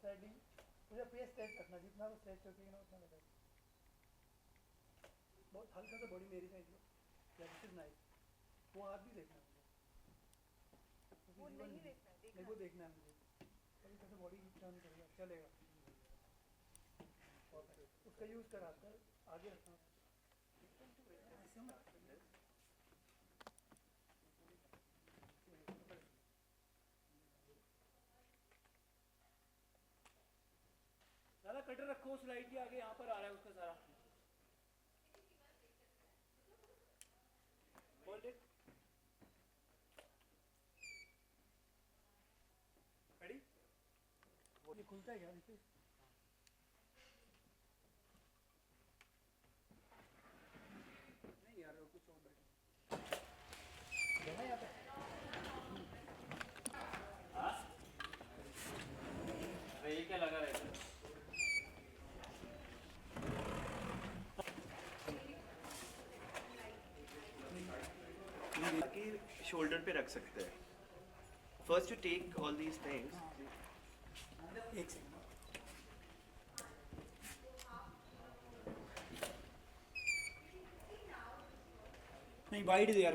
Sliding मुझे face stretch रखना, जितना वो स्ट्रेच होती है ना उतना बेटर। बहुत हल्का सा बॉडी मेरी साइड लो, या दिस इज नाइस। वो हाथ भी देखना है मुझे, वो नहीं देखना है, नहीं वो देखना है मुझे। हल्का सा बॉडी टर्न करेगा, चलेगा। उसका यूज कर हाथ का आगे रखना। ऐसे मत करिए। ज़्यादा कटर रखो, स्लाइड के आगे यहाँ पर आ रहा है उसका सारा। Hold it, ready. ये खुलता है क्या नीचे? नहीं यार, कुछ और बैठे यहाँ पे। अरे ये क्या लगा रहता है? ताकि शोल्डर पे रख सकते हैं। First you take all these things. एक सेकंड। नहीं वाइड दे यार।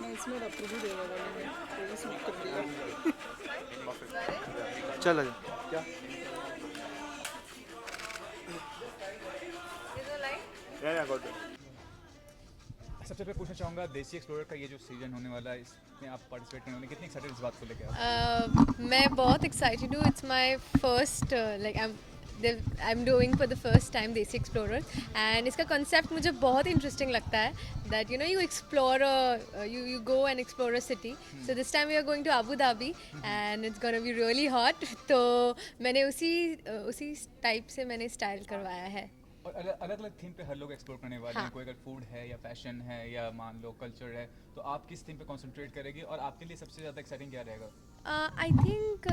मैं इसमें रख भी देगा मैंने सूट कर दिया। चलो क्या? या गॉट इट। सबसे पहले पूछना चाहूँगा, देसी एक्सप्लोरर का ये जो सीजन होने वाला है, इसमें आप पार्टिसिपेट करने वाले, कितनी एक्साइटेड इस बात को लेकर मैं बहुत एक्साइटेड हूँ. It's my first like I am doing for the first time Desi explorer. And इसका कॉन्सेप्ट मुझे बहुत इंटरेस्टिंग लगता है. That you know you explore you go and explore a city. So this time we are going to Abu Dhabi and it's gonna be really hot. तो मैंने उसी type से मैंने स्टाइल करवाया है. और अलग अलग थीम पे हर लोग एक्सप्लोर करने वाले हाँ. हैं. कोई अगर फूड है या फैशन है या मान लो कल्चर है, तो आप किस थीम पे कंसंट्रेट करेगी और आपके लिए सबसे ज़्यादा एक्साइटिंग क्या रहेगा? I think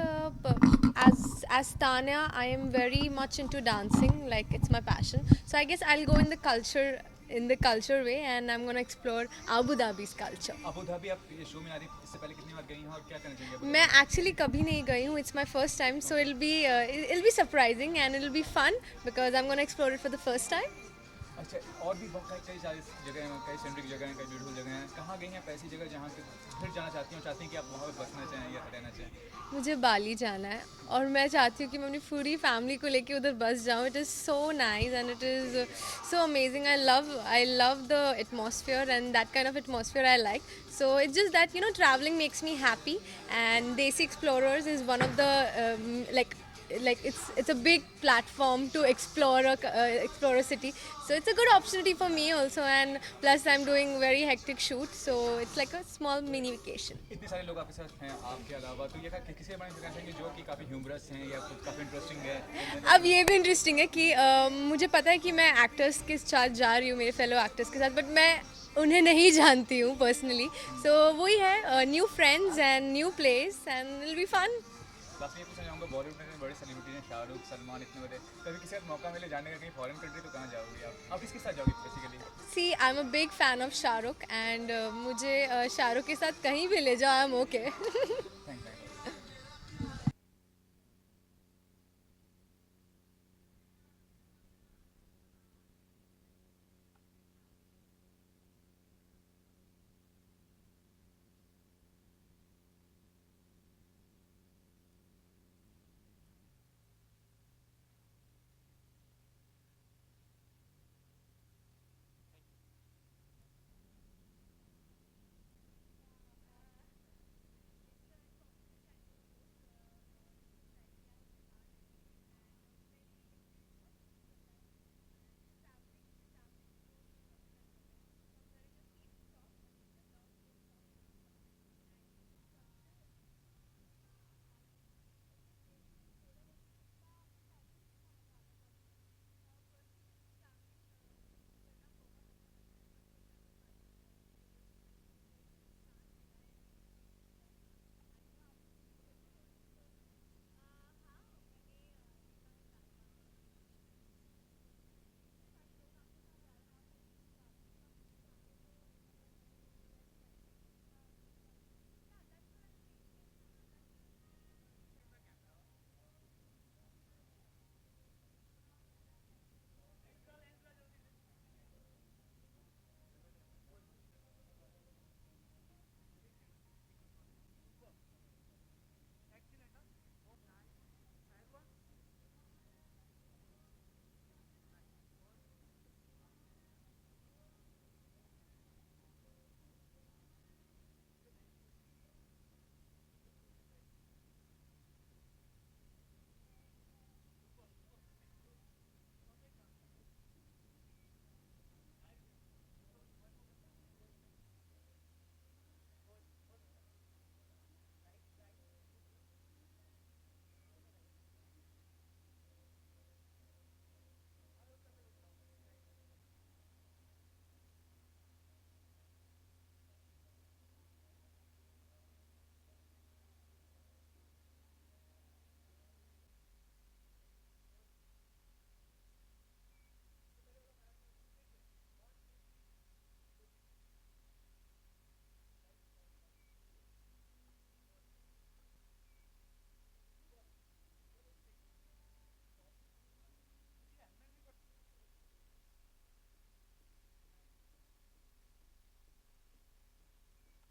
as Tanya, I am very much into dancing. Like it's my passion. So I guess I'll go in the culture way, and I'm gonna explore Abu Dhabi's culture. Abu Dhabi आप ये show में आ रही, इससे पहले कितनी बार गई हैं और क्या करना चाहेंगे अबू मैं धाबी? actually कभी नहीं गई हूँ. It's my first time, so it'll be surprising and it'll be fun because I'm gonna explore it for the first time. अच्छा, और भी बहुत कई सारी जगह हैं, कई सेंट्रिक जगह हैं, कई ब्यूटीफुल जगह हैं. कहाँ गई हैं आप ऐसी जगह जहाँ पे फिर जाना चाहती हैं कि आप वहाँ पे बसना चाहें या रहना चाहें? मुझे बाली जाना है और मैं चाहती हूँ कि मैं अपनी पूरी फैमिली को लेके उधर बस जाऊँ. It is so nice and it is so amazing. I love the atmosphere and that kind of atmosphere I like. So it's just that travelling makes me happy and Desi explorers is one of the like it's a big platform to explore a city. So it's a good opportunity for me also, and plus I'm doing very hectic shoot, so it's like a small mini vacation. इतने सारे लोग आपके साथ हैं आपके अलावा, तो ये किसी के बारे में कहना चाहेंगे जो कि काफ़ी ह्यूमरस हैं या कुछ काफ़ी इंटरेस्टिंग है? अब ये भी इंटरेस्टिंग है कि मुझे पता है कि मैं एक्टर्स के साथ जा रही हूँ, मेरे फेलो एक्टर्स के साथ, बट मैं उन्हें नहीं जानती हूँ पर्सनली. सो वही है, new friends and new place and will be fun. Last में ये पूछना चाहूँगा, बॉलीवुड में बड़े सेलिब्रिटी हैं, शाहरुख, सलमान, इतने बड़े, कभी किसी का मौका मिले जाने का कहीं फॉरेन कंट्री, तो कहाँ जाओगी आप किसके साथ जाओगी basically? See I am a big fan of Shahrukh and मुझे शाहरुख के साथ कहीं भी ले जाओ, I am okay. Thank you.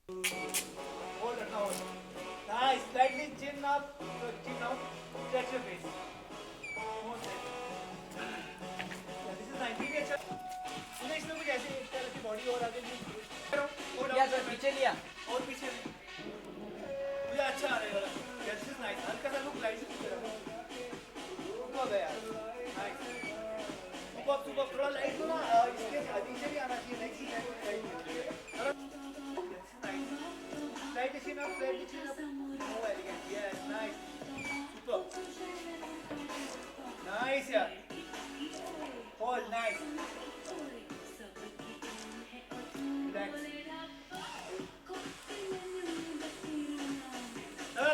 Hold it now. Nice. Slightly chin up. Chin out. Stretch your face. More stretch. Yeah, this is 90 के अच्छा. मुझे इसमें कुछ ऐसे इस तरह की बॉडी और आगे नहीं. क्या सर पीछे लिया और पीछे. मुझे अच्छा आ रहा है वाला. Yeah, this is nice. हल्का सा look light की तरह. Superb है यार. Nice. Superb. थोड़ा light हो ना. इसके नीचे भी आना चाहिए. Next light. Slightly chin up, slightly chin up. Oh, elegant. Yes, nice. Super. Nice, yeah. Hold, nice. Relax.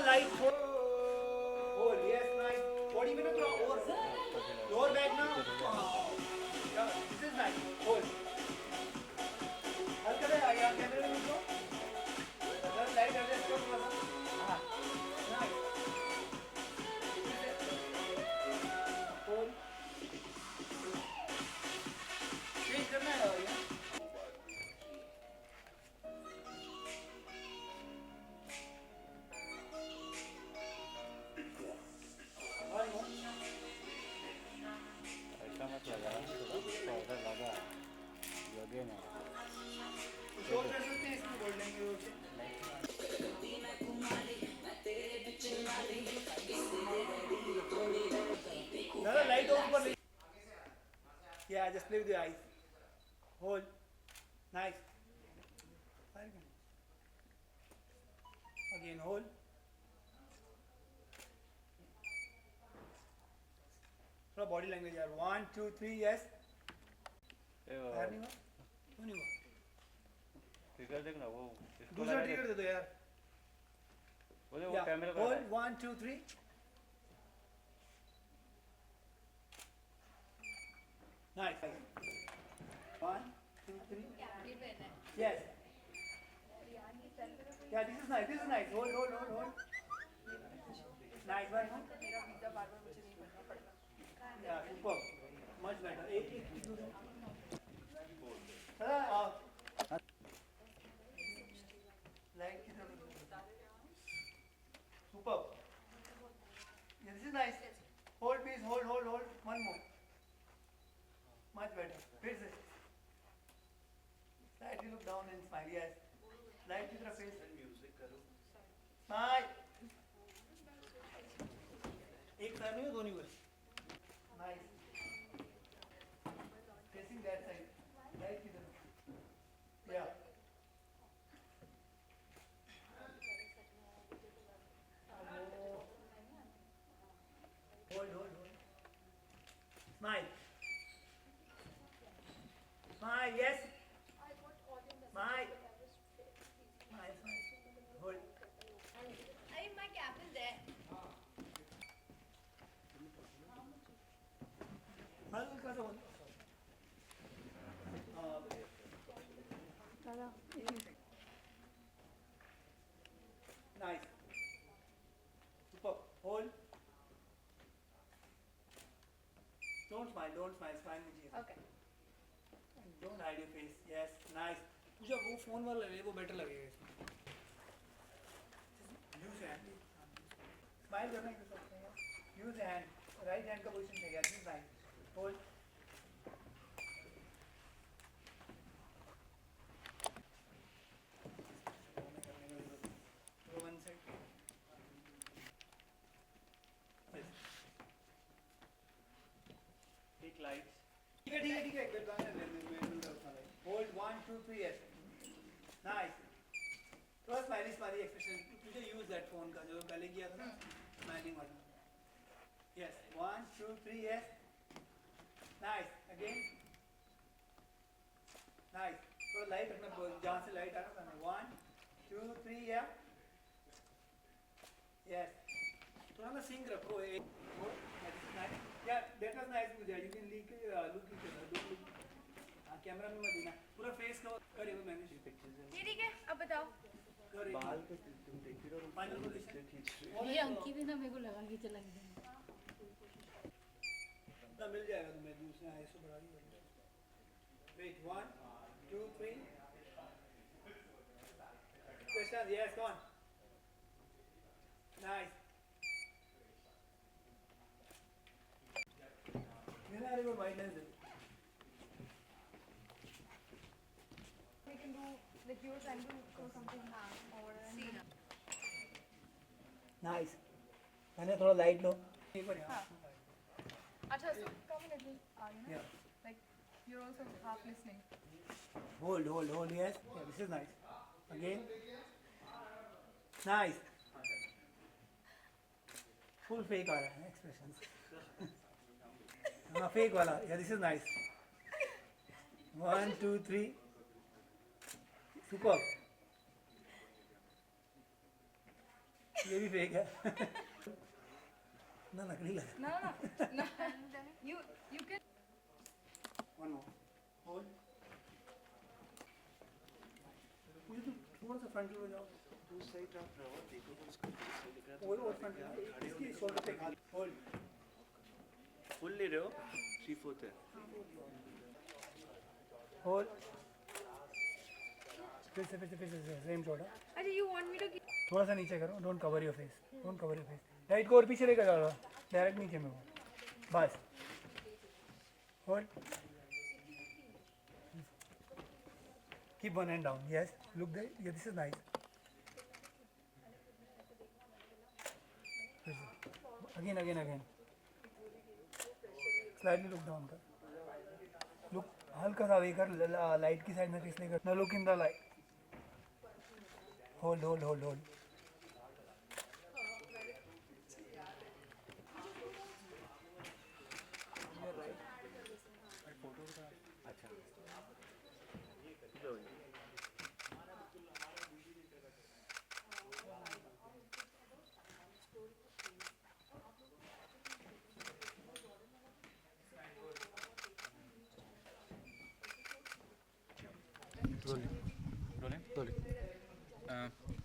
Light. Hold, yes, nice. Body में ना थोड़ा और. Lower back ना. Yeah, this is nice. Hold. हल्का सा आया कैमरे में देखो. Light adjust करो थोड़ा सा. Nice. Hold. Change करना है ये. ऐसा मत लगा उसका उधर लगा लगे ना शोर कर सकते हैं इसमें बोल देंगे वो से. No, light over. Yeah, just play with your eyes. Hold. Nice. Again, hold. थोड़ा बॉडी लैंग्वेज यार. 1 2 3 यस. यार नहीं हुआ. क्यों नहीं हुआ? फिगर देखना वो दूसरा ट्रिगर दे दो यार. बोले वो कैमरा का Hold. 1 2 3. Nice. 1 2 3. Yes. Yeah, this is nice. This is nice. Hold. Nice one. Yeah, superb. Much better. एक दो. Like superb. Yeah, this is nice. Hold please. Hold. One more. Much better. Face it. Slightly look down and smile. Yes. Slightly to the face. Smile. एक side में दोनों बोले. Nice. Facing that side. Right की तरफ. Yeah. Hold. Smile. Smile, yes. Smile. Hold. My cap is there. हल्का सा hold. Nice. Super. Hold. Don't smile. Smile मुझे. Okay. Don't hide your face. Yes, nice. तुझे वो फोन वाला ले, वो बेटर लगेगा इसमें. Use hand. Smile करना है किसी. Use hand. Right hand का पोजीशन चाहिए. This is nice. Hold. One side. Take lights. ठीक है. Hold 1 2 3 yes. Nice. थोड़ा स्माइली एक्सप्रेशन. तुझे यूज दैट फोन का जो पहले किया था ना, स्माइलिंग वाला. Yes. 1 2 3 yes. Nice. Again. Nice. थोड़ा लाइट रखना, जहाँ से लाइट आ रहा है. 1 2 3 yeah. Yes. थोड़ा ना सिंक रखो. Nice. Yeah, that was nice. You can look each other. Camera में मत देना. पूरा फेस कवर करे हुए मैंने. ठीक है, अब बताओ. बाल के तुम देख रहे हो. Final position. ये अंकी भी ना मेरे को लगा कि चला गया. ना मिल जाएगा तुम्हें. दूसरे ऐसे बढ़ा ही. Wait 1 2 3. Distance, yes, come on. Nice. Where are your white lines? We can do like you're trying to show something or Nice. मैंने थोड़ा लाइट लो एक बार यहाँ Acha, so come a little, Yeah. like you're also half listening. Hold, yes. Yeah, this is nice. Again. Nice. Full fake आ रहा है expressions. हाँ fake वाला. Yeah, this is nice. 1, 2, 3. Superb. ये भी fake है. ना नकली लगा. No. You can. One more. Hold. मुझे तो थोड़ा सा फ्रंट हो जाओ. उस साइड आप रहो, देखो तो उसका face नहीं दिख रहा, तो और फ्रंट इसकी शोल्डर पे हाथ. Hold. फुल ले रहे हो, 3/4 है. Hold. फिर से same shoulder. Acha, you want me to give? थोड़ा सा नीचे करो. Don't cover your face. Right को और पीछे लेकर जाओ. डायरेक्ट नीचे में हो. बस. Hold. Keep one hand down. Yes. Look there. Yeah this is nice. Again. Slightly look down कर. लुक हल्का सा वे कर. लाइट की साइड में फेस नहीं कर. ना look in the light. Hold.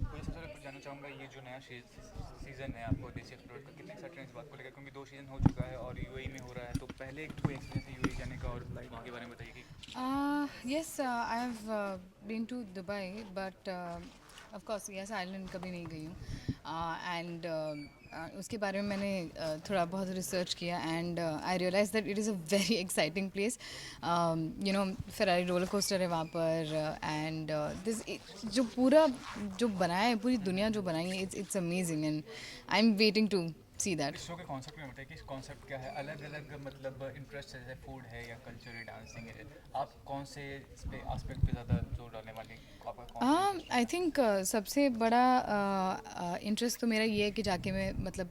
मुझे सबसे पहले जानना चाहूँगा ये जो नया सीज़न है आपको देसी एक्सप्लोर का कितने एक्साइटेड हैं इस बात को लेकर क्योंकि 2 सीज़न हो चुका है और यूएई में हो रहा है तो पहले एक कोई एक्सपीरियंस है यूएई जाने का और वहाँ के बारे में बताइए कि Yes, I have been to Dubai, but of course, yes, Ireland कभी नहीं गई हूँ and उसके बारे में मैंने थोड़ा बहुत रिसर्च किया and I realise that it is a very exciting place you know Ferrari roller coaster है वहाँ पर एंड दिस जो पूरा जो बनाया है पूरी दुनिया जो बनाई है it's amazing and I am waiting to see that. इस शो के कॉन्सेप्ट में बताइए कि कॉन्सेप्ट क्या है अलग अलग मतलब इंटरेस्ट जैसे फूड है या कल्चर है डांसिंग है आप कौन से इस पे एस्पेक्ट पे ज़्यादा जोर डालने वाले आपका कौन आई थिंक सबसे बड़ा इंटरेस्ट तो मेरा ये है कि जाके मैं मतलब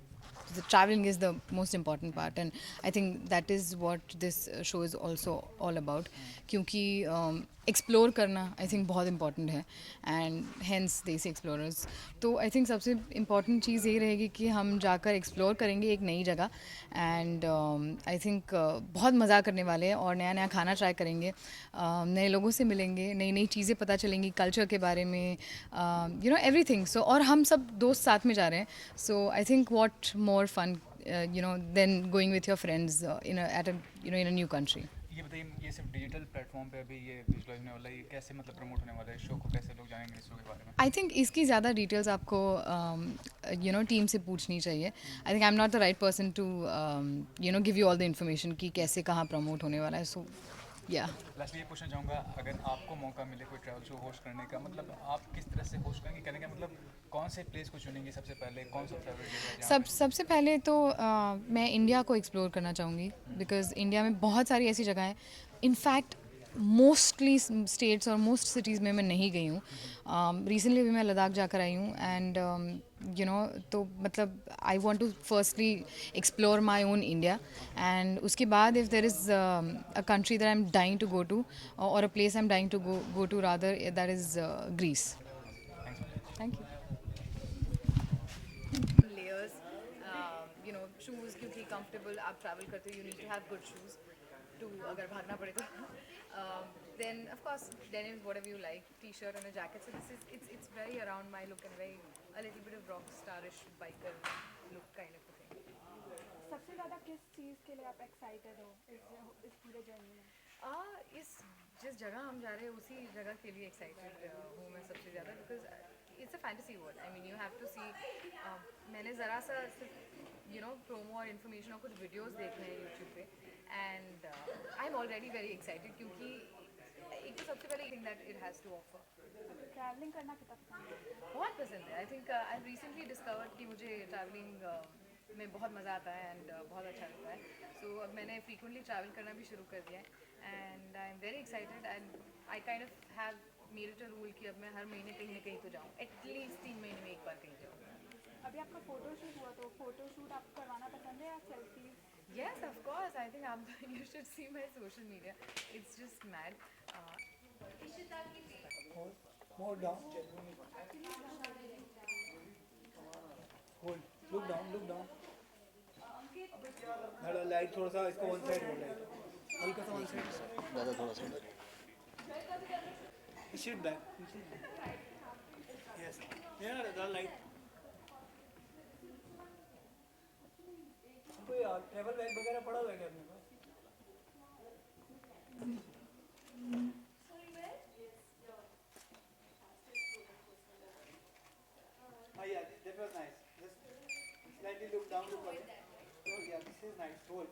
traveling is the most important part and I think that is what this show is also all about क्योंकि एक्सप्लोर करना आई थिंक बहुत इम्पॉर्टेंट है एंड हेंस देसी एक्सप्लोरर्स. तो आई थिंक सबसे इम्पॉर्टेंट चीज़ ये रहेगी कि हम जाकर एक्सप्लोर करेंगे एक नई जगह एंड आई थिंक बहुत मज़ा करने वाले हैं और नया खाना ट्राई करेंगे, नए लोगों से मिलेंगे, नई चीज़ें पता चलेंगी कल्चर के बारे में, यू नो एवरीथिंग. सो और हम सब दोस्त साथ में जा रहे हैं so I think what more fun you know than going with your friends in a new country. ये बताइए ये सिर्फ डिजिटल प्लेटफॉर्म पे अभी ये विजुअलाइज होने वाला है ये कैसे मतलब प्रमोट होने वाला है शो को कैसे लोग जानेंगे इस शो के बारे में. आई थिंक इसकी ज़्यादा डिटेल्स आपको यू नो टीम से पूछनी चाहिए. I think I am not the right person to you know give you all the information कि कैसे कहाँ प्रमोट होने वाला है. सो या लास्टली ये पूछना चाहूँगा अगर आपको मौका मिले कोई ट्रैवल शो होस्ट करने का मतलब आप किस तरह से होस्ट करेंगे कहने का मतलब कौन से प्लेस को चुनेंगे सबसे पहले कौन सा फेवरेट जगह है सबसे पहले तो मैं इंडिया को एक्सप्लोर करना चाहूँगी बिकॉज इंडिया में बहुत सारी ऐसी जगह हैं. इनफैक्ट मोस्टली स्टेट्स और मोस्ट सिटीज़ में मैं नहीं गई हूँ. रिसेंटली भी मैं लद्दाख जाकर आई हूँ एंड यू नो तो मतलब I want to firstly explore my own India and उसके बाद if there is a country that I am dying to go to और a place I am dying to go to rather that is Greece. Thank you. Layers, you know, shoes क्योंकि comfortable आप travel करते हो you need to have good shoes to अगर भागना पड़े तो. Then of course denim whatever you like, t-shirt and a jacket. So this is it's very around my look and very a little bit of rock starish biker look kind of a thing. सबसे ज़्यादा किस चीज़ के लिए आप excited हो इस पूरे journey में? इस जिस जगह हम जा रहे हैं उसी जगह के लिए एक्साइटेड हूँ मैं सबसे ज़्यादा because it's a fantasy world. I mean, you have to see. मैंने ज़रा सा promo और information और कुछ videos देखने हैं YouTube पे, and I'm already very excited क्योंकि एक तो सबसे पहले thing that it has to offer. Travelling करना कितना पसंद है? बहुत पसंद है. I think I've recently discovered कि मुझे traveling में बहुत मज़ा आता है and बहुत अच्छा लगता है. So अब मैंने frequently travel करना भी शुरू कर दिया है, and I'm very excited and I kind of have made it a rule कि अब मैं हर महीने कहीं ना कहीं तो जाऊँ. At least 3 महीने में एक बार कहीं जाऊँ. अभी आपका फोटो शूट हुआ तो फोटो शूट आपको करवाना पसंद है या selfie? Yes, of course. I think you should see my social media. It's just mad. More down. Hold. Look down. Look down. थोड़ा लाइट थोड़ा सा इसको वन साइड हो लाइट. हल्का सा वन साइड. ज़्यादा थोड़ा सा. Sit back. Yes. Yeah, the light. कोई ट्रैवल बैग वगैरह पड़ा हुआ है क्या अपने पास? Yeah, that was nice. Just slightly look down to it. Oh yeah, this is nice. Hold.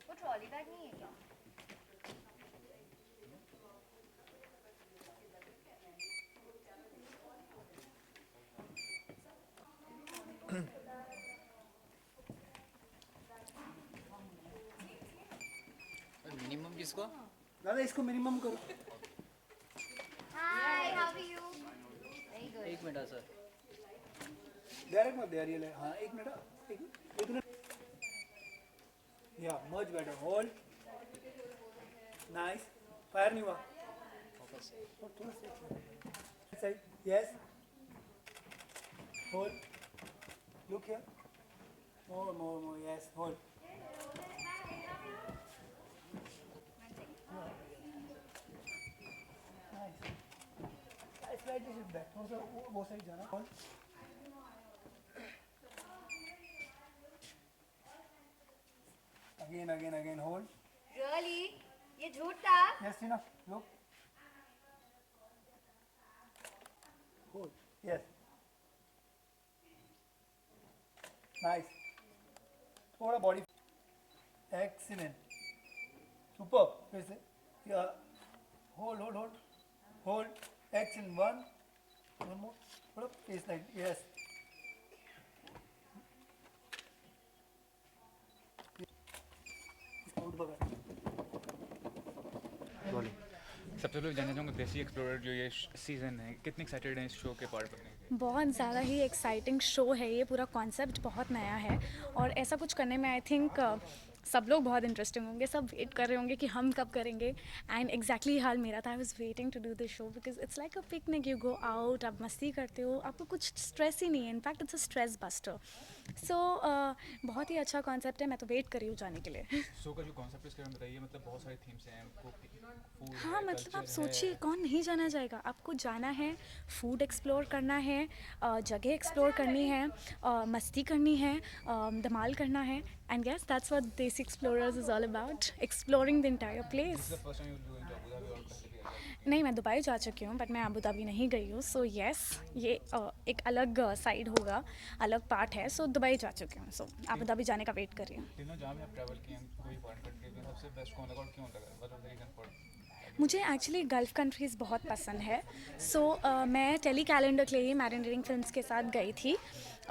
वो ट्रॉली बैग नहीं है क्या? मिनिमम किसको? दादा इसको मिनिमम करो. Hi, how are you? Very good. एक मिनट सर. डायरेक्ट मत दे यार ये ले. हाँ एक मिनट. एक minute. Yeah, much better. Hold. Nice. Fire नहीं हुआ. और थोड़ा सा. Side. Yes. Hold. Look here. More. Yes. Hold. Nice. Slightly sit back. थोड़ा सा वो साइड जाना. Hold. Again. Hold. Really? ये झूठ था? Yes, Tina. Look. Hold. Yes. Nice. थोड़ा body. Excellent. Super. फिर से. Yeah. Hold. Excellent. One more. थोड़ा face line. Yes. Good बघा. सबसे पहले जानना चाहूँगा देसी एक्सप्लोरर जो ये सीज़न है कितने एक्साइटेड हैं इस शो के पार्ट बनने के? बहुत ज़्यादा ही एक्साइटिंग शो है ये. पूरा कॉन्सेप्ट बहुत नया है और ऐसा कुछ करने में आई थिंक सब लोग बहुत इंटरेस्टिंग होंगे. सब वेट कर रहे होंगे कि हम कब करेंगे. एंड एग्जैक्टली हाल मेरा था. I was waiting to do this show because it's like a picnic. You go out, आप मस्ती करते हो, आपको कुछ स्ट्रेस ही नहीं है. In fact it's a stress buster. So बहुत ही अच्छा कॉन्सेप्ट है. मैं तो वेट कर रही हूँ जाने के लिए. शो का जो कॉन्सेप्ट है इसके बारे में बताइए. मतलब बहुत सारे थीम्स हैं. फूड हाँ, मतलब आप सोचिए कौन नहीं जाना चाहेगा. आपको जाना है, फूड एक्सप्लोर करना है, जगह एक्सप्लोर करनी है, मस्ती करनी है, धमाल करना है. एंड यस, दैट्स व्हाट देसी explorers is all about. Exploring the entire place. नहीं, मैं दुबई जा चुकी हूँ बट मैं अबू धाबी नहीं गई हूँ. सो येस, ये एक अलग साइड होगा, अलग पार्ट है. सो दुबई जा चुकी हूँ. सो अबू धाबी जाने का वेट कर रही हूँ. तीनों जहाँ भी आप ट्रैवल किए हैं कोई फॉरेन कंट्री में सबसे बेस्ट कौन लगा और क्यों लगा? What was the reason for? मुझे एक्चुअली गल्फ़ कंट्रीज़ बहुत पसंद है. सो मैं टेली कैलेंडर के लिए मैरिनेटिंग फिल्म्स के साथ गई थी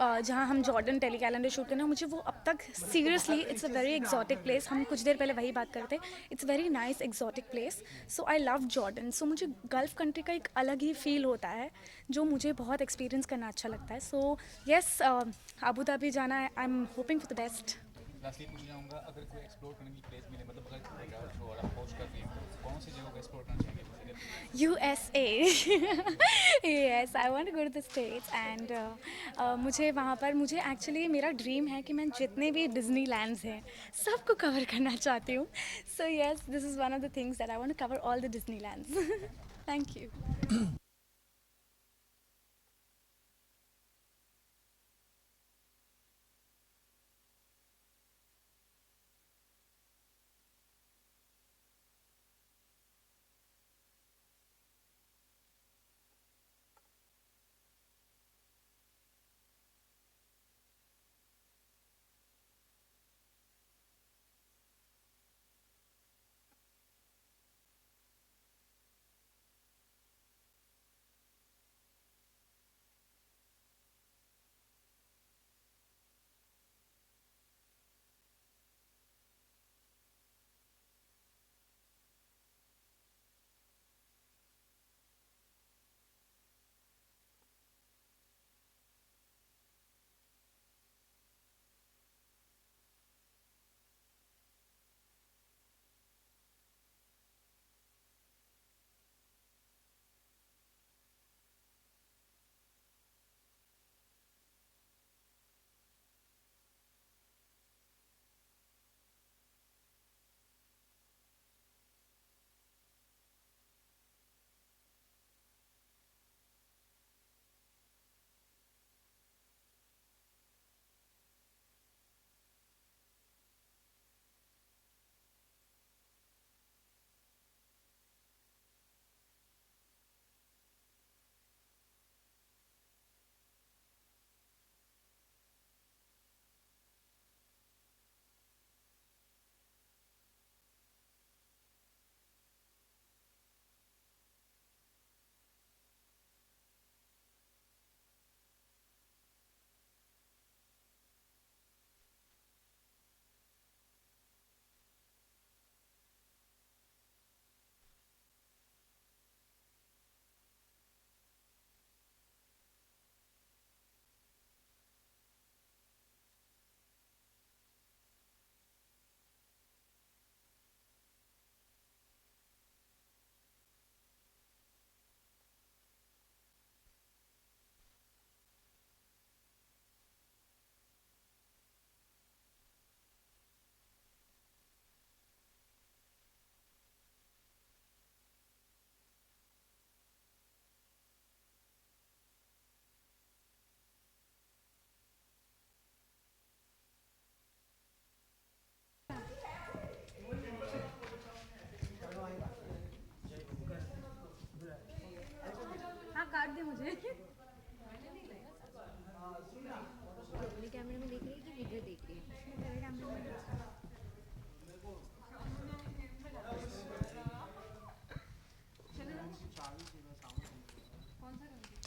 जहाँ हम जॉर्डन टेली कैलेंडर शूट करना. मुझे वो अब तक seriously it's a very exotic place. हम कुछ देर पहले वही बात करते. It's very nice exotic place. So I love Jordan. So मुझे गल्फ़ कंट्री का एक अलग ही फील होता है जो मुझे बहुत एक्सपीरियंस करना अच्छा लगता है. सो येस, अबू धाबी जाना है. I am hoping for the best. Lastly पूछना चाहूँगा अगर कोई एक्सप्लोर करने की प्लेस मिले मतलब अगर कोई ट्रैवल शो और आप होस्ट कर रही हो कौन सी जगह को एक्सप्लोर करना चाहेंगे? USA. Yes, I want to go to the States and मुझे वहाँ पर मुझे एक्चुअली मेरा ड्रीम है कि मैं जितने भी डिज्नी लैंड्स हैं सबको कवर करना चाहती हूँ. So yes, this is one of the things that I want to cover all the Disney lands. Thank you.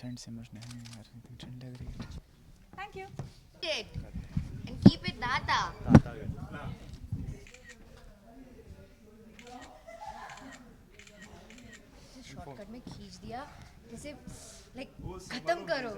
ठंड समझ नहीं यार, इतनी ठंड लग रही है. Thank you. it and keep it data. Shortcut में खींच दिया जैसे लाइक खत्म करो.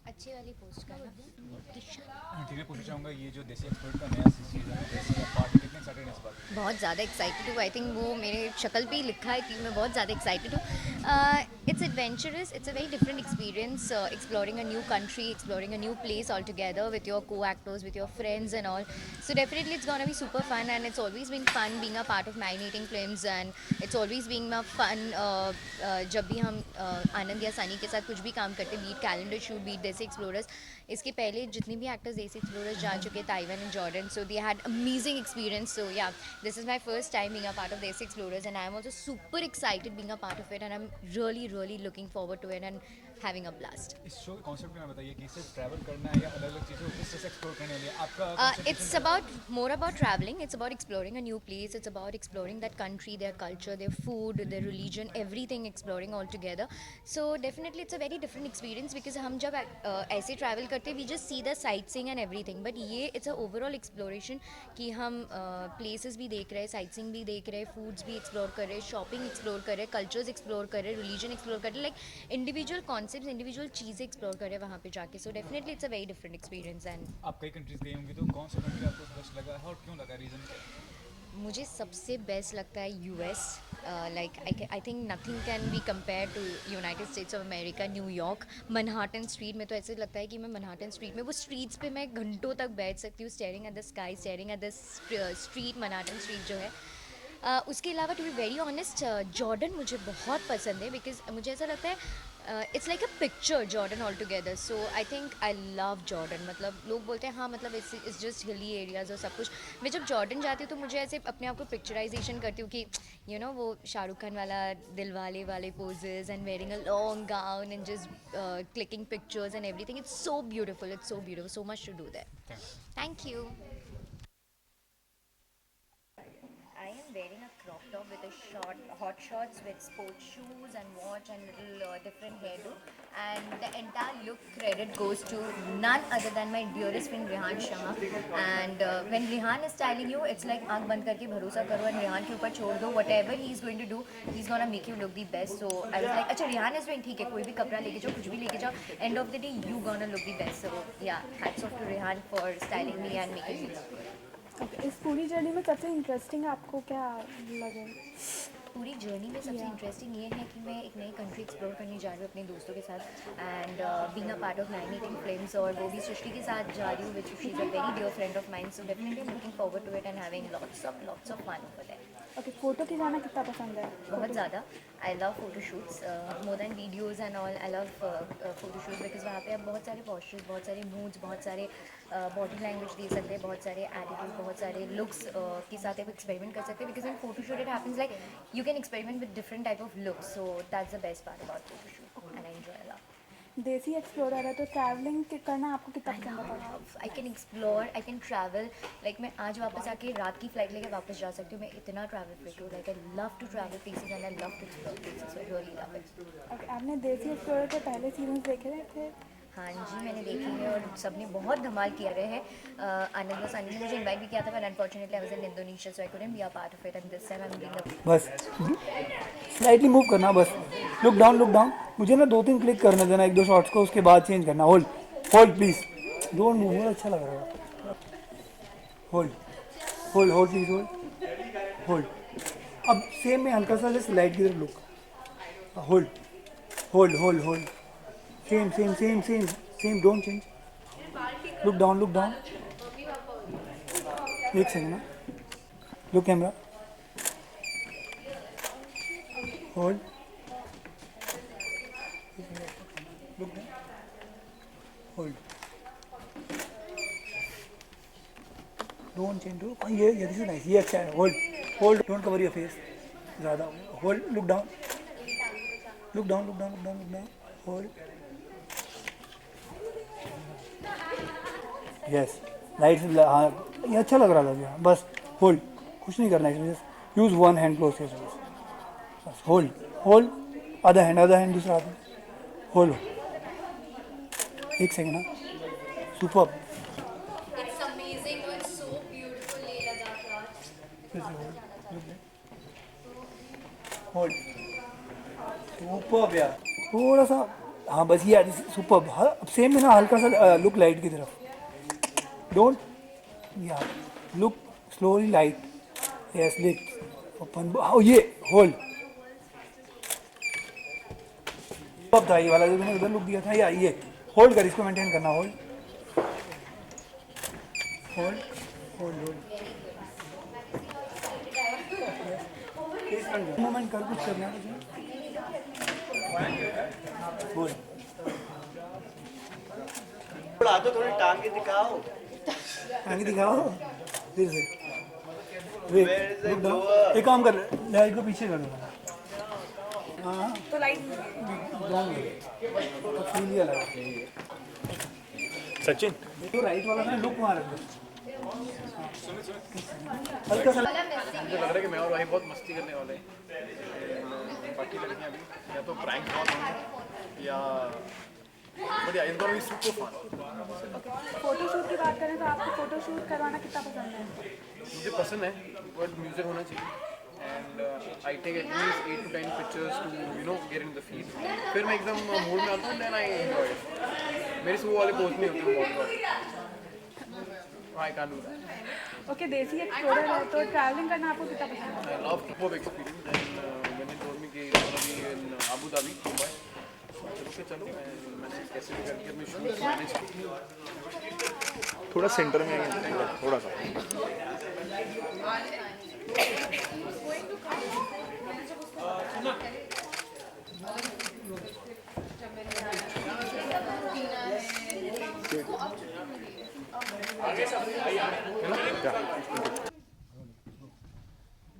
अच्छी वाली पोस्ट करना. ठीक है, पूछना चाहूँगा ये जो देसी एक्सपर्ट का नया सीजन है, देसी का पार्ट, कितने एक्साइटेड हैं इस बार? बहुत ज़्यादा एक्साइटेड हूँ. आई थिंक वो मेरे शक्ल पे ही लिखा है कि मैं बहुत ज़्यादा एक्साइटेड हूँ. It's adventurous, it's a very different experience, exploring a new country, exploring a new place all together with your co-actors, with your friends and all. So definitely it's gonna be super fun, and it's always been fun being a part of marinating films, and it's always been fun जब भी हम आनंद या सनी के साथ कुछ भी काम करते, बीट कैलेंडर शूट, बीट देसी एक्सप्लोरर्स. इसके पहले जितने भी एक्टर्स देसी एक्सप्लोरर्स जा चुके, Taiwan and Jordan, so they had amazing experience. So yeah, this is my first time being a part of Desi Explorers, and I am also super excited being a part of it, and I'm really looking forward to it and having a blast. इस show के concept में बताइए कि सिर्फ travel करना है या अलग अलग चीज़ों को किस तरह से एक्सप्लोर करने वाली है आपका concept It's about more about traveling. It's about exploring a new place. It's about exploring that country, their culture, their food, their religion, everything exploring all together. So definitely it's a very different experience because हम जब ऐसे travel करते we just see the sightseeing and everything. But ये it's a overall exploration कि हम places भी देख रहे हैं, sightseeing भी देख रहे हैं, foods भी explore कर रहे हैं, shopping explore कर रहे हैं, cultures explore कर रहे हैं, religion explore कर रहे हैं, like individual concepts, individual चीज़ें explore कर रहे हैं वहाँ पे जाके. So definitely it's a very different experience. And आप कई कंट्रीज गए होंगे, तो कौन सा कंट्री आपको बेस्ट लगा है और क्यों लगा, रीज़न क्या है? मुझे सबसे बेस्ट लगता है US. Like I think nothing can be compare to United States of America. New York Manhattan street में तो ऐसे लगता है कि मैं मनहाटन स्ट्रीट में, वो स्ट्रीट्स पे मैं घंटों तक बैठ सकती हूँ, staring at the sky, staring at the street. Manhattan street जो है उसके अलावा to be very honest Jordan मुझे बहुत पसंद है बिकॉज मुझे ऐसा लगता है it's like a picture Jordan all together. So I think I love Jordan. मतलब लोग बोलते हैं हाँ मतलब इट्स जस्ट हिली एरियाज और सब कुछ. मैं जब जॉर्डन जाती हूँ तो मुझे ऐसे अपने आप को पिक्चराइजेशन करती हूँ कि यू नो वो शाहरुख खान वाला दिलवाले वाले poses and wearing a long gown and just clicking pictures and everything. It's so beautiful, so much to do that. Thank you. I am wearing a crop top with hot shorts with sports shoes and watch and little different hairdo, and the entire look credit goes to none other than my dearest friend Rehan Shah. And when Rehan is styling you, it's like आँख बंद करके भरोसा करो and Rehan के ऊपर छोड़ दो. Whatever he is going to do, he's gonna make you look the best. So I was like, अच्छा Rehan is doing ठीक है, कोई भी कपड़ा लेके जाओ, कुछ भी लेके जाओ, end of the day you gonna look the best. So yeah, hats off to Rehan for styling me and making me look good. इस पूरी जर्नी में सबसे इंटरेस्टिंग आपको क्या लगे? पूरी जर्नी में सबसे इंटरेस्टिंग ये है कि मैं एक नई कंट्री एक्सप्लोर करने जा रही हूँ अपने दोस्तों के साथ, and being a part of marinating films, और वो भी सृष्टि के साथ जा रही हूँ which she is a very dear friend of mine. So definitely I am looking forward to it and having lots of fun over there. Okay, photo खिंचाना कितना पसंद है? बहुत ज़्यादा. I love photoshoots more than videos and all. I love photoshoots because वहाँ पे आप बहुत सारे पोस्चर्स, बहुत सारे मूड्स, बहुत सारे बॉडी लैंग्वेज दे सकते हैं, बहुत सारे एटीट्यूड, बहुत सारे लुक्स के साथ आप एक्सपेरिमेंट कर सकते हैं. Because in photoshoot it happens like you can experiment with different type of looks. So that's the best part about photoshoot and I enjoy a lot. देसी एक्सप्लोरर है तो ट्रैवलिंग करना आपको कितना पसंद है? I can explore, I can travel. Like मैं आज वापस आके रात की फ्लाइट लेके वापस जा सकती हूँ. मैं इतना ट्रैवल फ्रीक हूँ. Like I love to travel places and I love to explore places. I really love it. Okay, आपने देसी एक्सप्लोरर के पहले सीजन देखे थे? हाँ जी, मैंने देखी है और सबने बहुत धमाल किया रहे हैं. आनंद और सनी ने मुझे इनवाइट भी किया था, but unfortunately I was in Indonesia, so I couldn't be a part of it, and this time I am being a. बस स्लाइटली मूव करना, बस लुक डाउन. मुझे ना 2-3 क्लिक करने देना, 1-2 शॉट्स को, उसके बाद चेंज करना. Hold please, don't move. मुझे अच्छा लग रहा है. Hold please, hold. अब सेम में हल्का सा जस्ट लाइट की तरफ look. Hold. Same. Don't change. Look down. एक सेकंड ना. Look camera. Hold. Look down. Hold. Don't change to ये दिस इज नाइस, ये अच्छा है. Hold don't cover your face ज़्यादा. Hold, look down, look down, look down, look down, look down. Hold. Yes light से. हाँ ये अच्छा लग रहा था भैया. बस होल्ड, कुछ नहीं करना है. Use one hand close face. बस होल्ड, होल्ड. अदर हैंड दूसरा हाथ में होल्ड. एक सेकेंड. हाँ super. It's amazing. It's so beautiful, hold. Super यार. थोड़ा सा. हाँ बस ये सुपर. अब सेम में ना हल्का सा लुक लाइट की तरफ. Don't ya look slowly light. Yes lit open. ये होल्ड. अब था ये वाला जो मैंने उधर लुक दिया था. या ये होल्ड कर, इसको मेंटेन करना. Hold, hold, hold, hold. Movement कर, कुछ करना है. होल्ड. थोड़ा तो थोड़ी टांग के दिखाओ. आगे दिखाओ फिर से. Wait, Where is the look down. blower? एक काम कर, लाइट को पीछे कर दो. हाँ तो लाइट डाउन तो फील ही अलग है. सचिन तो राइट वाला ना लुक वहाँ रख दो. हल्का सा. मुझे लग रहा है कि मैं और भाई बहुत मस्ती करने वाले हैं. बाकी लड़कियां भी या तो प्रैंक बहुत होंगे या बट इस बार भी सुपर फन. फोटोशूट की बात करें तो आपको फोटोशूट करवाना कितना पसंद है? मुझे पसंद है बट म्यूजिक होना चाहिए. And I take at least 8 to 10 pictures to get in the feel. फिर मैं एकदम मूड में आता हूँ. Then I enjoy it. मेरे से वो वाले पोज नहीं होते बहुत. I can do that. Okay, Desi explorer है तो ट्रैवलिंग करना आपको कितना पसंद है? I love superb experience and when they told me कि it's gonna be in Abu Dhabi, Dubai, चलो मैंने कैसे भी करके अपनी शूट मैनेज की. थोड़ा सेंटर में आएंगे थोड़ा सा.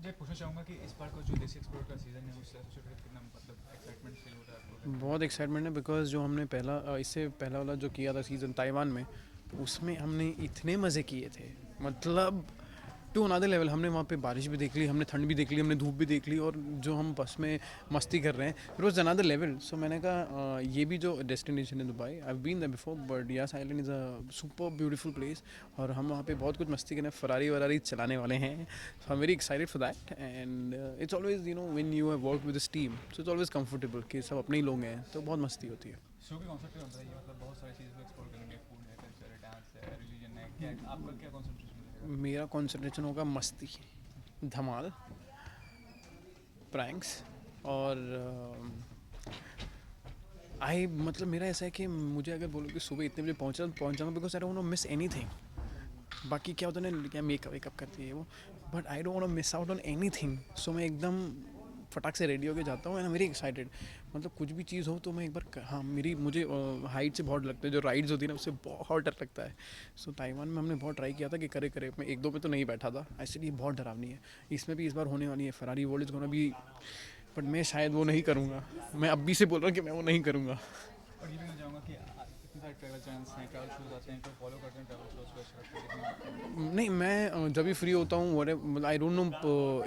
मैं पूछना चाहूँगा कि इस बार का जो देसी एक्सप्लोर का सीज़न है उससे एसोसिएटेड कितना मतलब एक्साइटमेंट फील हो रहा है आपको? बहुत एक्साइटमेंट है बिकॉज जो हमने इससे पहला वाला जो किया था सीज़न ताइवान में, उसमें हमने इतने मज़े किए थे. मतलब टू अनदर लेवल. हमने वहाँ पे बारिश भी देख ली, हमने ठंड भी देख ली, हमने धूप भी देख ली, और जो हम बस में मस्ती कर रहे हैं it was another level. So मैंने कहा ये भी जो डेस्टिनेशन है Dubai, I have been there before but Yas Island is a super beautiful place. और हम वहाँ पे बहुत कुछ मस्ती करें, फरारी चलाने वाले हैं. So I am very excited for that. And it's always when you have work with this team, so it's always comfortable कि सब अपने ही लोग हैं, तो बहुत मस्ती होती है. शो के कॉन्सेप्ट में बताइए, मतलब बहुत सारी चीज़ें एक्सप्लोर करेंगे. फूड है, कल्चर है, डांस है, रिलीजन है. क्या आपका क्या कॉन्सेप्ट रहेगा? मेरा कॉन्सेंट्रेशन होगा मस्ती, धमाल, प्रैंक्स और मतलब मेरा ऐसा है कि मुझे अगर बोलो कि सुबह इतने बजे पहुंचाऊंगा because I don't want to miss anything. बाकी क्या होता है ना, क्या मेकअप करती है वो, but I don't want to miss out on anything. So मैं एकदम फटाक से रेडी होके जाता हूँ and I am very excited. मतलब कुछ भी चीज़ हो तो मैं एक बार हाँ मुझे हाइट से बहुत लगता है, जो राइड्स होती है ना उससे बहुत डर लगता है. सो ताइवान में हमने बहुत ट्राई किया था कि करे मैं 1-2 में तो नहीं बैठा था. ऐसे ये बहुत डरावनी है. इसमें भी इस बार होने वाली है Ferrari world is gonna be, but मैं शायद वो नहीं करूँगा. मैं अभी से बोल रहा हूँ कि मैं वो नहीं करूँगा. और ये भी मैं चाहूँगा कि इतने सारे ट्रैवल चैनल्स हैं, ट्रैवल शोज आते हैं, तो फॉलो करते हैं ट्रैवल शोज को अच्छा लगता है? नहीं, मैं जब भी फ्री होता हूँ I don't know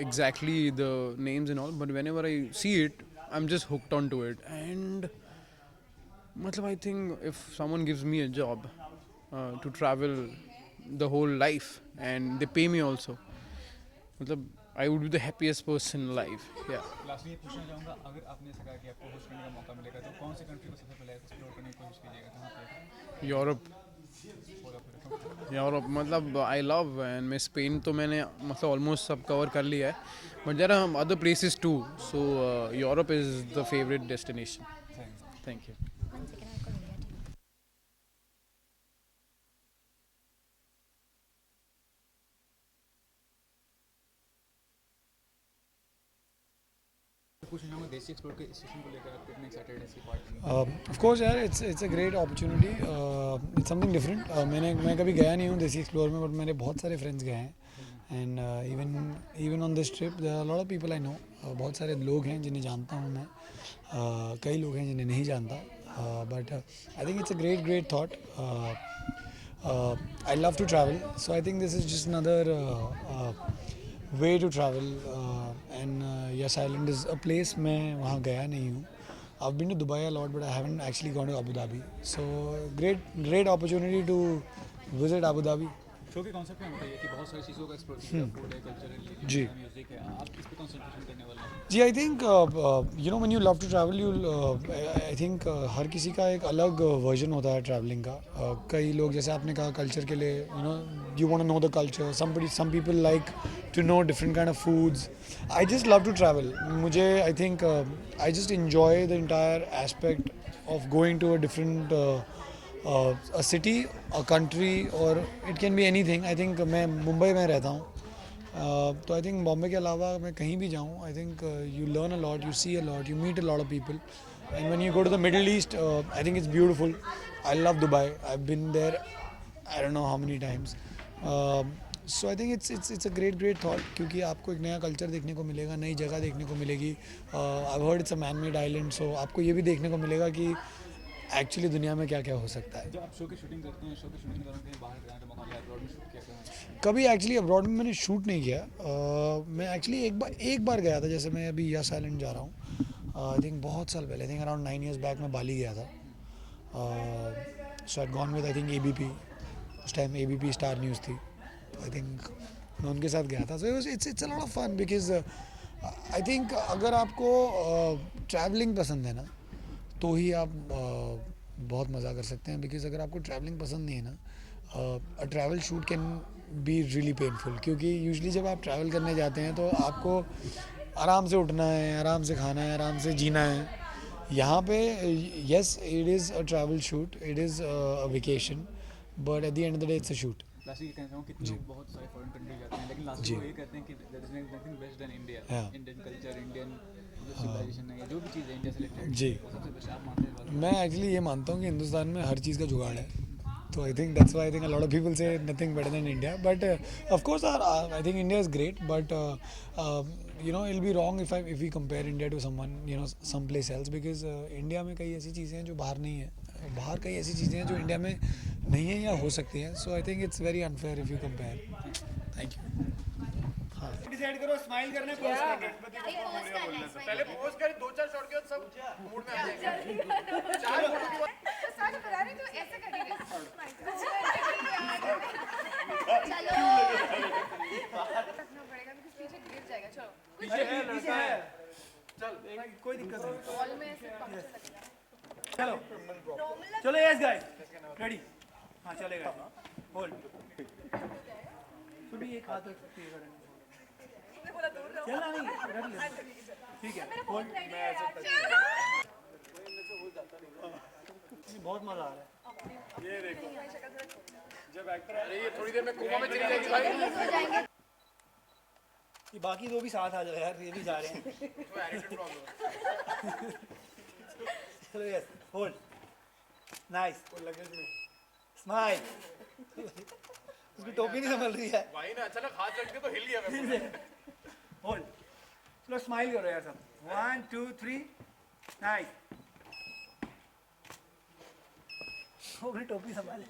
exactly the names and all, but whenever I see it I am just hooked on to it. And मतलब I think if someone gives me a job to travel the whole life and they pay me also, मतलब I would be the happiest person in life. Yeah lastly ये पूछना चाहूँगा, अगर आपने ऐसा कहा कि आपको होस्ट करने का मौका मिलेगा तो कौन सी कंट्री को सबसे पहले एक्सप्लोर करने की कोशिश कीजिएगा? कहाँ पे? यूरोप मतलब आई लव. एंड मैं स्पेन तो मैंने मतलब ऑलमोस्ट सब कवर कर लिया है, but there are other places too. So Europe is the favourite destination. Thank you. पूछना चाहूँगा देसी एक्सप्लोर के स्टेशन को लेकर आप कितने एक्साइटेड हैं इसकी पार्ट ऑफ कोर्स यार it's a great opportunity, it's something different. मैं कभी गया नहीं हूँ देसी एक्सप्लोर में, बट मेरे बहुत सारे फ्रेंड्स गए हैं. And even on this trip there are lot of people I know. बहुत सारे लोग हैं जिन्हें जानता हूँ मैं, कई लोग हैं जिन्हें नहीं जानता, but I think it's a great thought. I love to travel, so I think this is just another way to travel. And Yes Island is a place मैं वहाँ गया नहीं हूँ. I've been to Dubai a lot, but I haven't actually gone to Abu Dhabi. So great opportunity to visit Abu Dhabi. Show के concept में बताइए कि बहुत सारी चीज़ों का एक्सप्लोर किया, फूड है, कल्चरल जी. म्यूजिक है, आप किस पे कंसंट्रेशन करने वाले हैं? जी I think when you love to travel, I think हर किसी का एक अलग वर्जन होता है ट्रैवलिंग का. कई लोग जैसे आपने कहा कल्चर के लिए you want to know the culture. Some people like to know different kind of foods. I just love to travel. मुझे I think I just enjoy the entire aspect of going to a different a city, a country, or it can be anything. I think मैं मुंबई में रहता हूँ, तो I think Bombay के अलावा मैं कहीं भी जाऊँ, I think you learn a lot, you see a lot, you meet a lot of people. And when you go to the Middle East, I think it's beautiful. I love Dubai. I have been there I don't know how many times. So I think it's a great thought, क्योंकि आपको एक नया culture देखने को मिलेगा, नई जगह देखने को मिलेगी. I have heard it's a man made island, so आपको ये भी देखने को मिलेगा कि एक्चुअली दुनिया में क्या क्या हो सकता है. जब आप शो की शूटिंग करते हैं, शो की शूटिंग के दौरान कहीं बाहर जाने का मौका मिला, अब्रॉड में शूट किया था? कभी एक्चुअली अब्रॉड में मैंने शूट नहीं किया. मैं एक्चुअली एक बार गया था, जैसे मैं अभी यस आइलैंड जा रहा हूँ. आई थिंक बहुत साल पहले, I think around 9 years back मैं बाली गया था. So I gone with I think ABP. उस टाइम ABP स्टार न्यूज़ थी, आई थिंक मैं उनके साथ गया था. So it's a lot of fun, because I think अगर आपको ट्रैवलिंग पसंद है ना, तो ही आप बहुत मज़ा कर सकते हैं. बिकॉज अगर आपको ट्रैवलिंग पसंद नहीं है ना, a travel shoot can be really painful. क्योंकि यूजुअली जब आप ट्रैवल करने जाते हैं तो आपको आराम से उठना है, आराम से खाना है, आराम से जीना है. यहाँ पे yes it is a travel shoot, it is a vacation, but at the end of the day it's a shoot. Last ये कहना चाहूँ कि लोग बहुत सारे फॉरेन कंट्री जाते हैं, लेकिन लास्ट जी. वो ये कहते हैं कि there is nothing best than India. हाँ. इंडियन कल्चर, इंडियन सिविलाइजेशन है, जो भी चीज़ है इंडिया से रिलेटेड, जी. वो सबसे बेस्ट आप मानते हैं? मैं एक्चुअली ये मानता हूँ कि हिंदुस्तान में हर चीज़ का जुगाड़ है. तो I think that's why I think a lot of people से nothing better than India. But of course I think India is great, but it'll be wrong if we compare India to someone, some place else, because India में कई ऐसी चीज़ें हैं जो बाहर नहीं है, बाहर कई ऐसी चीज़ें हैं जो इंडिया में नहीं है या हो सकती हैं. So I think it's very unfair if you compare. Thank you. Decide करो, स्माइल करना है, पोज करना है. पहले पोज कर, 2-4 शॉट के बाद सब मूड में आ जाएंगे. सच बता रही तो ऐसे करेंगे. चलो रखना पड़ेगा क्योंकि पीछे गिर जाएगा. चलो पीछे है. चल, कोई दिक्कत नहीं. बॉल में ऐसे पंक्चर लगेगा. चलो चलो, यस गाइस, रेडी. हाँ चलेगा. होल्ड. तो भी एक हाथ रख सकती है. चलना नहीं, रख ले. ठीक है. होल्ड. मैं ऐसे बहुत मजा आ रहा है. ये देखो, जब एक्टर, अरे ये थोड़ी देर में कोमा में चली जाएगी भाई. ये बाकी दो भी साथ आ जाओ यार, ये भी जा रहे हैं. चलो यस, होल्ड. नाइस. स्माइल. उसकी टोपी नहीं संभल रही है भाई ने अचानक हाथ रख दिया तो हिल गया मैं. होल्ड. चलो स्माइल करो यार सब. 1 2 3. नाइस. वो भी टोपी संभाल.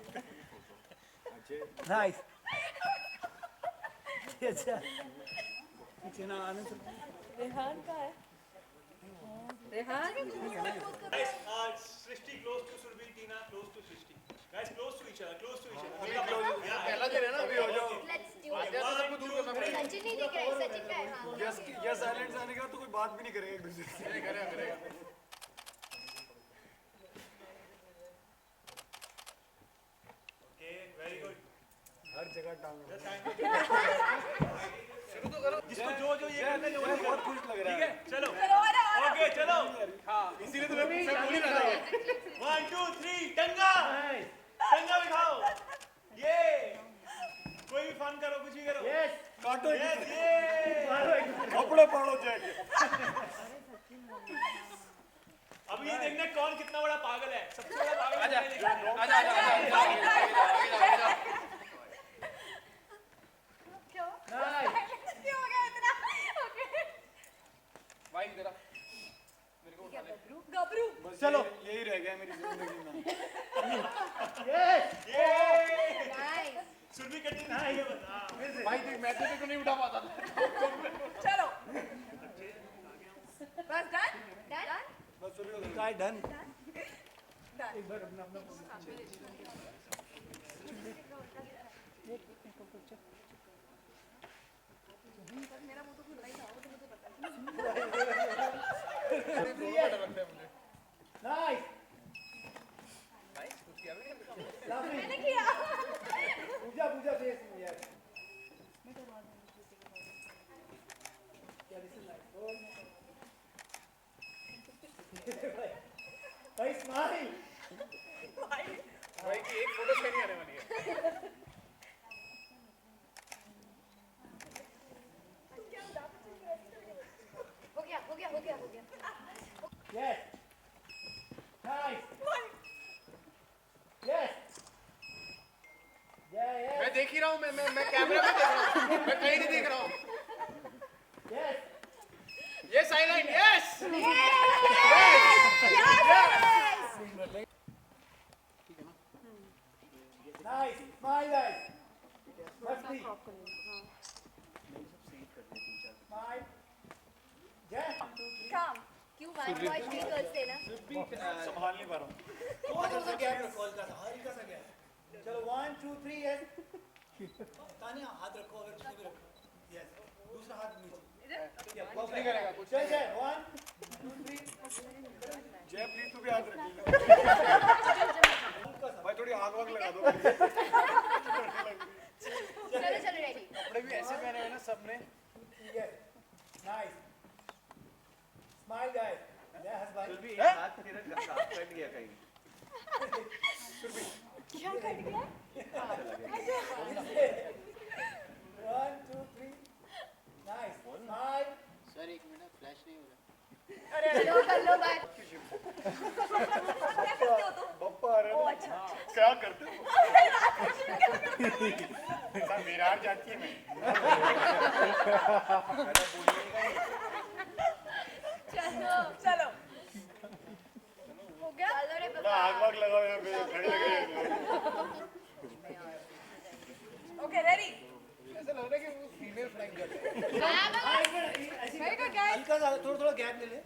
नाइस. अच्छा पीछे ना आने से. रेहान का है. Rehan Srishti close to Surbhi, Tina close to Srishti. Guys close to each other, close to each other. पहला दिन है ना, अभी हो जाओ. सबको दूर करना पड़ेगा. सचिन नहीं दिख रहा है. सचिन का है. हाँ. यस आइलैंड से आने के बाद तो कोई बात भी नहीं करेगा एक दूसरे से. करेगा. Very good. हर जगह टांग. शुरू तो करो. जिसको जो ये करना है, वो बहुत खुश लग रहा है. ठीक है, चलो. ओके चलो. हाँ, इसीलिए तो मैं बोल ही रहा था. 1 2 3 टंगा. टंगा दिखाओ. ये कोई भी फन करो, कुछ भी करो. यस. काटो. यस. ये कपड़े फाड़ो जाके. अब ये देखना कौन कितना बड़ा पागल है, सबसे बड़ा पागल आजा आजा क्यों Nice. क्यों हो गया इतना ओके भाई जरा मेरे को उठा ले गबरू चलो यही रह गया मेरी जिंदगी में यस नाइस सुरभि कठिन है ये बता फिर से भाई देख मैं तो तेरे को नहीं उठा पाता था चलो बस डन डन बस सुरभि को काय डन एक बार अपना अपना नाइस मैंने किया पूजा पूजा फेस में यार भाई स्माइल भाई की एक फोटो से नहीं आने वाली है हो गया हो गया हो गया हो गया यस नाइस यस यस मैं देख ही रहा हूँ मैं कैमरा में देख रहा हूँ मैं कहीं नहीं देख रहा हूँ यस ये silent yes nice smile guys मस्ती स्माइल जय काम क्यों वन वॉइस नहीं करते ना संभाल नहीं पा रहा हूँ थोड़ा सा गैप रखो हल्का सा गैप चलो 1 2 3 यस तानिया हाथ रखो अगर उसने भी रखो यस दूसरा हाथ नीचे कुछ नहीं करेगा कुछ जय जय 1 2 3 जय प्लीज तू भी हाथ रखिए भाई थोड़ी आग वाग लगा दो चलो चलो रेडी कपड़े भी ऐसे पहने हुए ना सबने यस नाइस स्माइल गाइस जय हंस भाई सुरभि एक हाथ तेरा काफ कट गया कहीं क्या कर गया 1 2 3 नाइस स्माइल सर एक मिनट फ्लैश नहीं हो रहा लो कर लो बात पप्पा अरे क्या करते हो सर मेरा हार जाती है मैं चलो चलो हो गया चलो रे ना आग वाग लगाओ यहाँ पे खड़े लगे ओके रेडी ऐसा लग रहा है कि वो फीमेल फ्लैग कर वेरी गुड गाइस हल्का सा थोड़ा गैप ले ले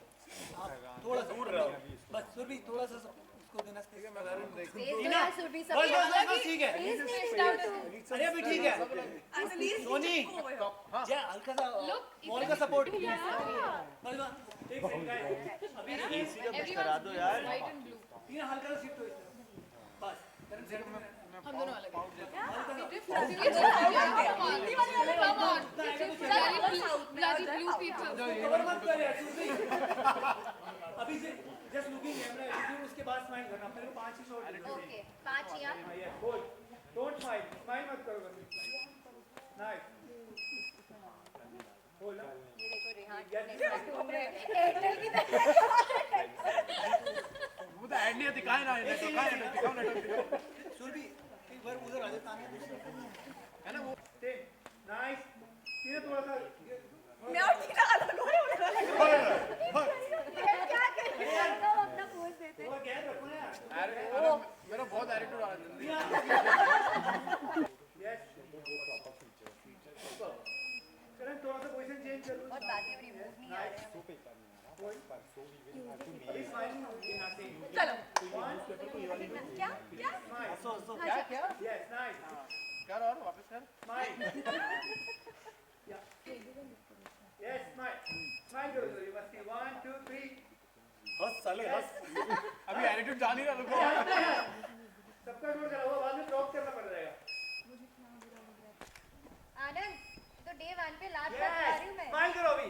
आप थोड़ा सा दूर रहो बस सुरभि थोड़ा सा उसको देना स्पेस मैं देख ना सुरभि सब बस ठीक है अरे अभी ठीक है सोनी जय हल्का सा बॉल का सपोर्ट बस एक सेकंड गाइस अभी एसी का कुछ करा दो यार तीन हल्का सा शिफ्ट हो इस तरफ बस हम दोनों अलग कवर मत कर यार सुरभि अभी से जस्ट लुकिंग कैमरा फिर उसके बाद स्माइल करना मेरे को 5 ही शॉट ओके 5 यहाँ होल्ड डोंट स्माइल स्माइल मत करो बस नाइस होल्ड ये देखो रेहान एयरटेल की तरह वो तो ऐड नहीं दिखाए ना दिखाओ ना सुरभि एक बार उधर आ जाता है ना वो नाइस तीन थोड़ा सा मैं और टीना अलग हो रहे क्या कर रहे हो अपना पोज देते थोड़ा गैप रखो ना यार मेरा बहुत एटीट्यूड आ रहा है यस चलो थोड़ा सा पोजीशन चेंज कर लो और बातें भी मूव नहीं आ रहे हैं अभी स्माइलिंग होगी यहां से चलो 1 क्या क्या क्या यस नाइस कर और वापस कर स्माइल यस स्माइल स्माइल करो सुरभि मस्ती 1 2 3 हंस साले हंस अभी एटीट्यूड जान ही रहा लोगों सबका जोर चला हुआ बाद में ड्रॉप करना पड़ जाएगा आनंद तो डे 1 पे लात यस खा रही हूं मैं स्माइल करो अभी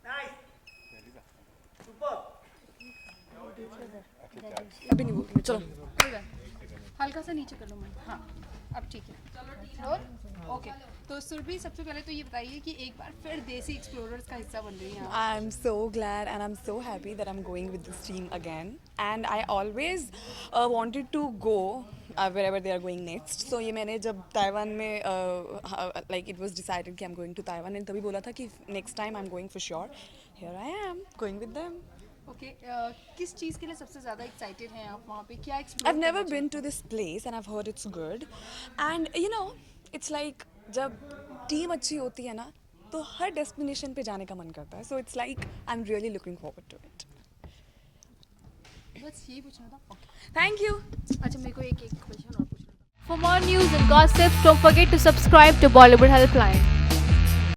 नाइस सुपर अभी नहीं बोल चलो हल्का सा नीचे कर लो मैं हाँ अब ठीक है और ओके तो सुरभि सबसे पहले तो ये बताइए कि एक बार फिर देसी एक्सप्लोरर्स का हिस्सा बन रही हैं आप। I'm so glad and I'm so happy that I'm going with this team again. And I always wanted to go wherever they are going next. So ये मैंने जब ताइवान में like it was decided कि I'm going to Taiwan and तभी बोला था कि next time I'm going for sure. Here I am going with them. Okay किस चीज़ के लिए सबसे ज़्यादा एक्साइटेड हैं आप वहाँ पे क्या explore I've never been to this place and I've heard it's good. And you know, it's like जब टीम अच्छी होती है ना तो हर डेस्टिनेशन पे जाने का मन करता है. So it's like I'm really looking forward to it. बस यही पूछना था ओके Thank you. अच्छा मेरे को एक क्वेश्चन और पूछना था For more news and gossips, don't forget to subscribe to Bollywood Helpline.